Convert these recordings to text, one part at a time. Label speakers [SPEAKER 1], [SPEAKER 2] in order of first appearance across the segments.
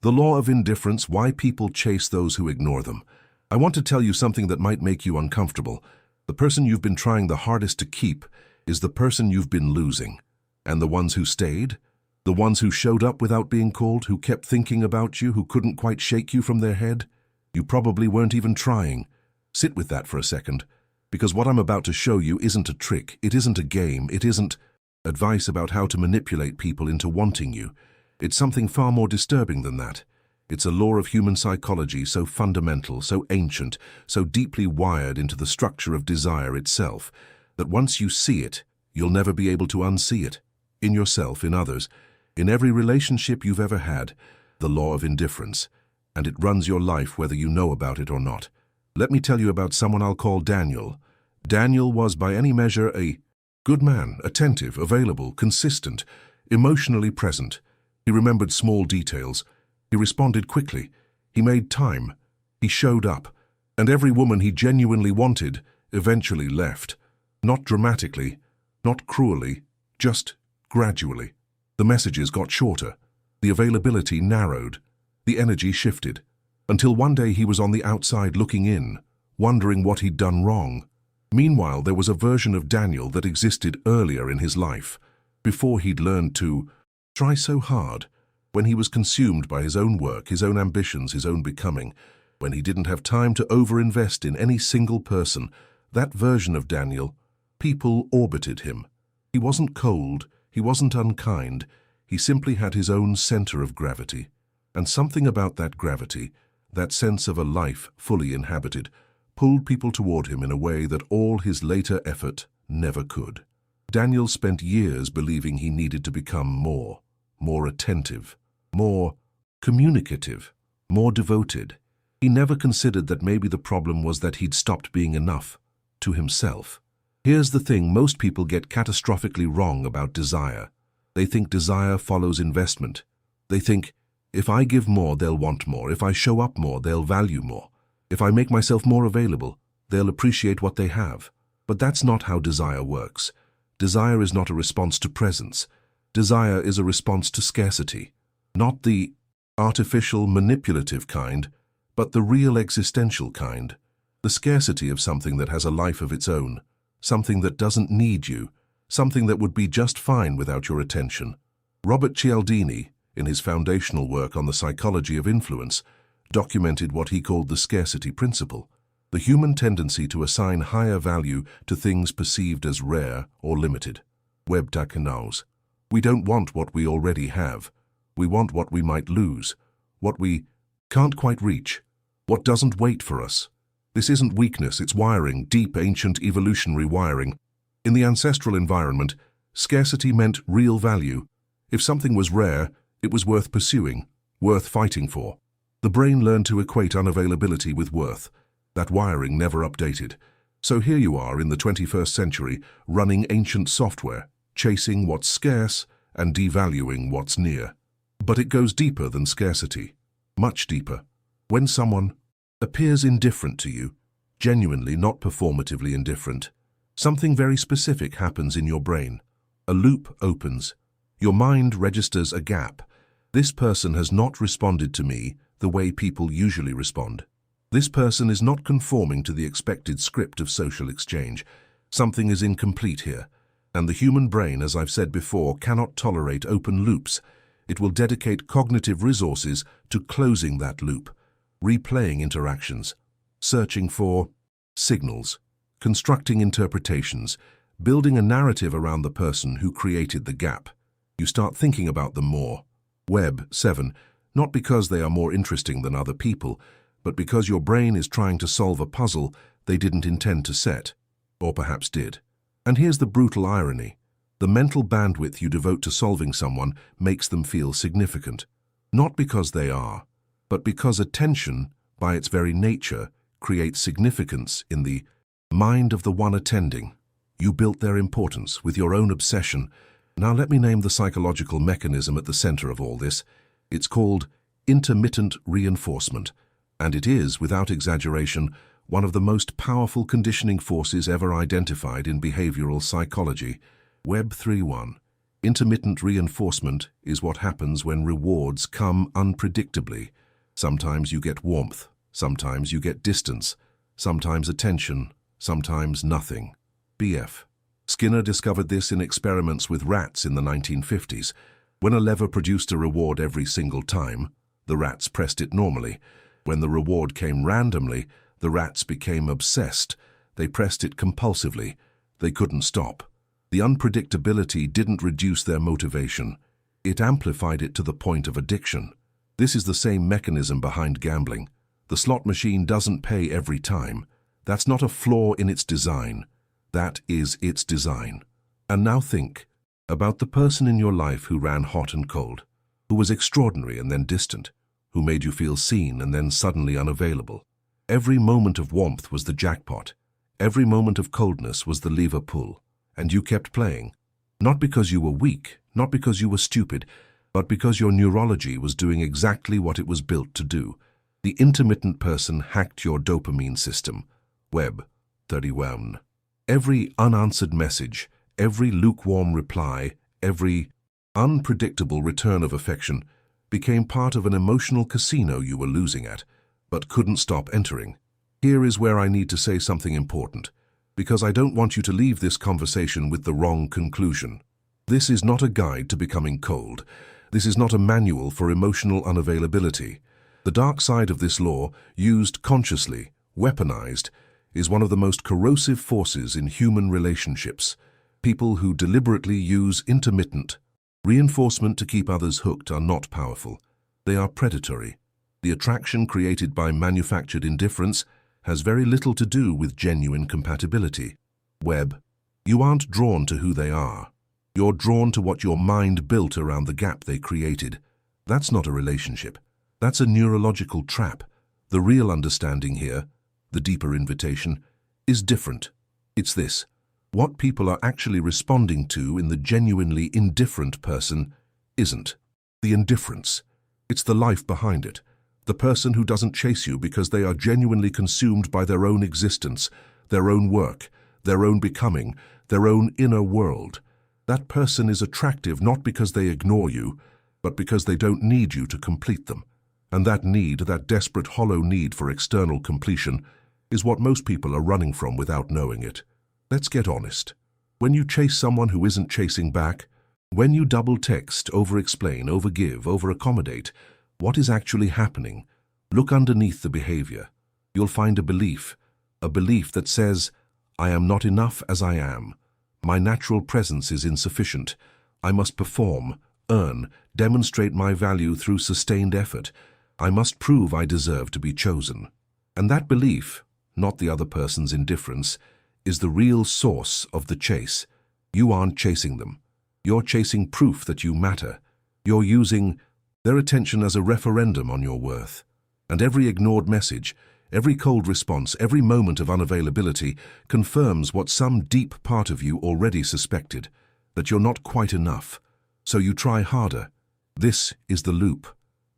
[SPEAKER 1] The law of indifference, why people chase those who ignore them. I want to tell you something that might make you uncomfortable. The person you've been trying the hardest to keep is the person you've been losing. And the ones who stayed? The ones who showed up without being called, who kept thinking about you, who couldn't quite shake you from their head? You probably weren't even trying. Sit with that for a second, because what I'm about to show you isn't a trick, it isn't a game, it isn't advice about how to manipulate people into wanting you. It's something far more disturbing than that. It's a law of human psychology so fundamental, so ancient, so deeply wired into the structure of desire itself, that once you see it, you'll never be able to unsee it. In yourself, in others, in every relationship you've ever had, the law of indifference, and it runs your life whether you know about it or not. Let me tell you about someone I'll call Daniel. Daniel was by any measure a good man, attentive, available, consistent, emotionally present. He remembered small details. He responded quickly. He made time. He showed up. And every woman he genuinely wanted eventually left. Not dramatically, not cruelly, just gradually. The messages got shorter. The availability narrowed. The energy shifted. Until one day he was on the outside looking in, wondering what he'd done wrong. Meanwhile, there was a version of Daniel that existed earlier in his life, before he'd learned to try so hard, when he was consumed by his own work, his own ambitions, his own becoming, when he didn't have time to overinvest in any single person. That version of Daniel, people orbited him. He wasn't cold, he wasn't unkind, he simply had his own center of gravity. And something about that gravity, that sense of a life fully inhabited, pulled people toward him in a way that all his later effort never could. Daniel spent years believing he needed to become more attentive, more communicative, more devoted. He never considered that maybe the problem was that he'd stopped being enough to himself. Here's the thing most people get catastrophically wrong about desire. They think desire follows investment. They think, if I give more, they'll want more. If I show up more, they'll value more. If I make myself more available, they'll appreciate what they have. But that's not how desire works. Desire is not a response to presence. Desire is a response to scarcity. Not the artificial, manipulative kind, but the real existential kind. The scarcity of something that has a life of its own, something that doesn't need you, something that would be just fine without your attention. Robert Cialdini, in his foundational work on the psychology of influence, documented what he called the scarcity principle, the human tendency to assign higher value to things perceived as rare or limited. Web hinaus. We don't want what we already have. We want what we might lose, what we can't quite reach, what doesn't wait for us. This isn't weakness, it's wiring, deep, ancient, evolutionary wiring. In the ancestral environment, scarcity meant real value. If something was rare, it was worth pursuing, worth fighting for. The brain learned to equate unavailability with worth. That wiring never updated. So here you are in the 21st century, running ancient software, chasing what's scarce and devaluing what's near. But it goes deeper than scarcity, much deeper. When someone appears indifferent to you, genuinely, not performatively indifferent, something very specific happens in your brain. A loop opens. Your mind registers a gap. This person has not responded to me the way people usually respond. This person is not conforming to the expected script of social exchange. Something is incomplete here. And the human brain, as I've said before, cannot tolerate open loops. It will dedicate cognitive resources to closing that loop, replaying interactions, searching for signals, constructing interpretations, building a narrative around the person who created the gap. You start thinking about them more. Web 7, not because they are more interesting than other people, but because your brain is trying to solve a puzzle they didn't intend to set, or perhaps did. And here's the brutal irony. The mental bandwidth you devote to solving someone makes them feel significant. Not because they are, but because attention, by its very nature, creates significance in the mind of the one attending. You built their importance with your own obsession. Now let me name the psychological mechanism at the center of all this. It's called intermittent reinforcement, and it is, without exaggeration, one of the most powerful conditioning forces ever identified in behavioral psychology. Web 3.1. Intermittent reinforcement is what happens when rewards come unpredictably. Sometimes you get warmth, sometimes you get distance, sometimes attention, sometimes nothing. BF. Skinner discovered this in experiments with rats in the 1950s. When a lever produced a reward every single time, the rats pressed it normally. When the reward came randomly, the rats became obsessed. They pressed it compulsively. They couldn't stop. The unpredictability didn't reduce their motivation. It amplified it to the point of addiction. This is the same mechanism behind gambling. The slot machine doesn't pay every time. That's not a flaw in its design. That is its design. And now think about the person in your life who ran hot and cold, who was extraordinary and then distant, who made you feel seen and then suddenly unavailable. Every moment of warmth was the jackpot. Every moment of coldness was the lever pull. And you kept playing. Not because you were weak, not because you were stupid, but because your neurology was doing exactly what it was built to do. The intermittent person hacked your dopamine system. Webb 31. Every unanswered message, every lukewarm reply, every unpredictable return of affection became part of an emotional casino you were losing at, but couldn't stop entering. Here is where I need to say something important, because I don't want you to leave this conversation with the wrong conclusion. This is not a guide to becoming cold. This is not a manual for emotional unavailability. The dark side of this law, used consciously, weaponized, is one of the most corrosive forces in human relationships. People who deliberately use intermittent reinforcement to keep others hooked are not powerful. They are predatory. The attraction created by manufactured indifference has very little to do with genuine compatibility. Webb, you aren't drawn to who they are. You're drawn to what your mind built around the gap they created. That's not a relationship. That's a neurological trap. The real understanding here, the deeper invitation, is different. It's this: what people are actually responding to in the genuinely indifferent person isn't the indifference. It's the life behind it. The person who doesn't chase you because they are genuinely consumed by their own existence, their own work, their own becoming, their own inner world. That person is attractive not because they ignore you, but because they don't need you to complete them. And that need, that desperate hollow need for external completion, is what most people are running from without knowing it. Let's get honest. When you chase someone who isn't chasing back, when you double text, over-explain, over-give, over-accommodate, what is actually happening? Look underneath the behavior. You'll find a belief that says, I am not enough as I am. My natural presence is insufficient. I must perform, earn, demonstrate my value through sustained effort. I must prove I deserve to be chosen. And that belief, not the other person's indifference, is the real source of the chase. You aren't chasing them. You're chasing proof that you matter. You're using their attention as a referendum on your worth. And every ignored message, every cold response, every moment of unavailability confirms what some deep part of you already suspected, that you're not quite enough. So you try harder. This is the loop.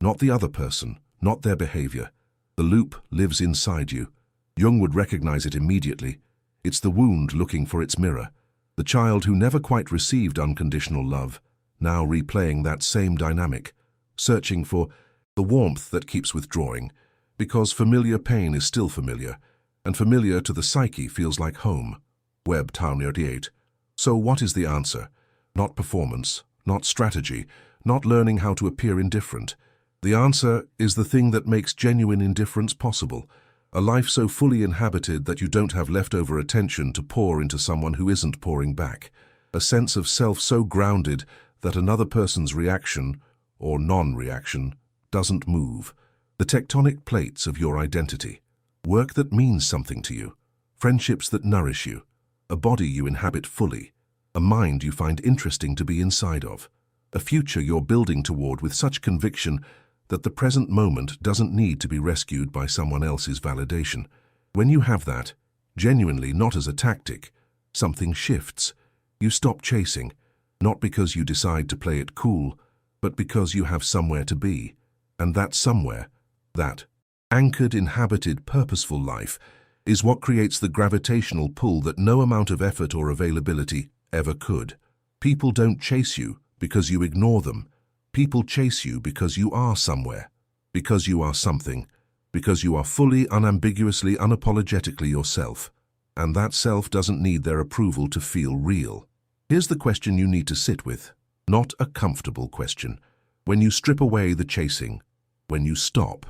[SPEAKER 1] Not the other person, not their behavior. The loop lives inside you. Jung would recognize it immediately. It's the wound looking for its mirror. The child who never quite received unconditional love, now replaying that same dynamic, searching for the warmth that keeps withdrawing, because familiar pain is still familiar, and familiar to the psyche feels like home. Webb 38. So what is the answer? Not performance, not strategy, not learning how to appear indifferent. The answer is the thing that makes genuine indifference possible. A life so fully inhabited that you don't have leftover attention to pour into someone who isn't pouring back. A sense of self so grounded that another person's reaction, or non-reaction, doesn't move. The tectonic plates of your identity. Work that means something to you. Friendships that nourish you. A body you inhabit fully. A mind you find interesting to be inside of. A future you're building toward with such conviction that the present moment doesn't need to be rescued by someone else's validation. When you have that, genuinely not as a tactic, something shifts. You stop chasing, not because you decide to play it cool, but because you have somewhere to be. And that somewhere, that anchored, inhabited, purposeful life, is what creates the gravitational pull that no amount of effort or availability ever could. People don't chase you because you ignore them. People chase you because you are somewhere, because you are something, because you are fully, unambiguously, unapologetically yourself. And that self doesn't need their approval to feel real. Here's the question you need to sit with. Not a comfortable question. When you strip away the chasing, when you stop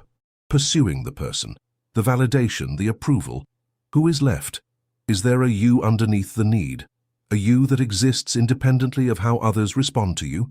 [SPEAKER 1] pursuing the person, the validation, the approval, who is left? Is there a you underneath the need? A you that exists independently of how others respond to you?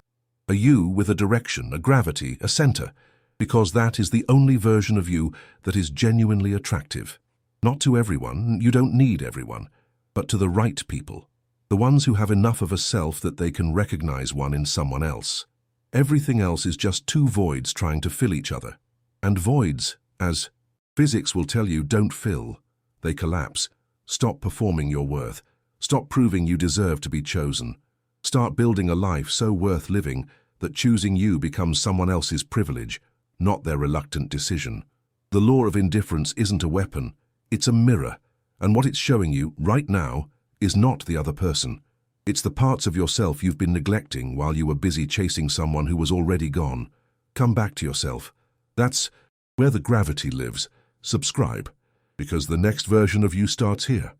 [SPEAKER 1] A you with a direction, a gravity, a center, because that is the only version of you that is genuinely attractive. Not to everyone, you don't need everyone, but to the right people, the ones who have enough of a self that they can recognize one in someone else. Everything else is just two voids trying to fill each other. And voids, as physics will tell you, don't fill. They collapse. Stop performing your worth. Stop proving you deserve to be chosen. Start building a life so worth living that choosing you becomes someone else's privilege, not their reluctant decision. The law of indifference isn't a weapon, it's a mirror, and what it's showing you right now is not the other person. It's the parts of yourself you've been neglecting while you were busy chasing someone who was already gone. Come back to yourself. That's where the gravity lives. Subscribe, because the next version of you starts here.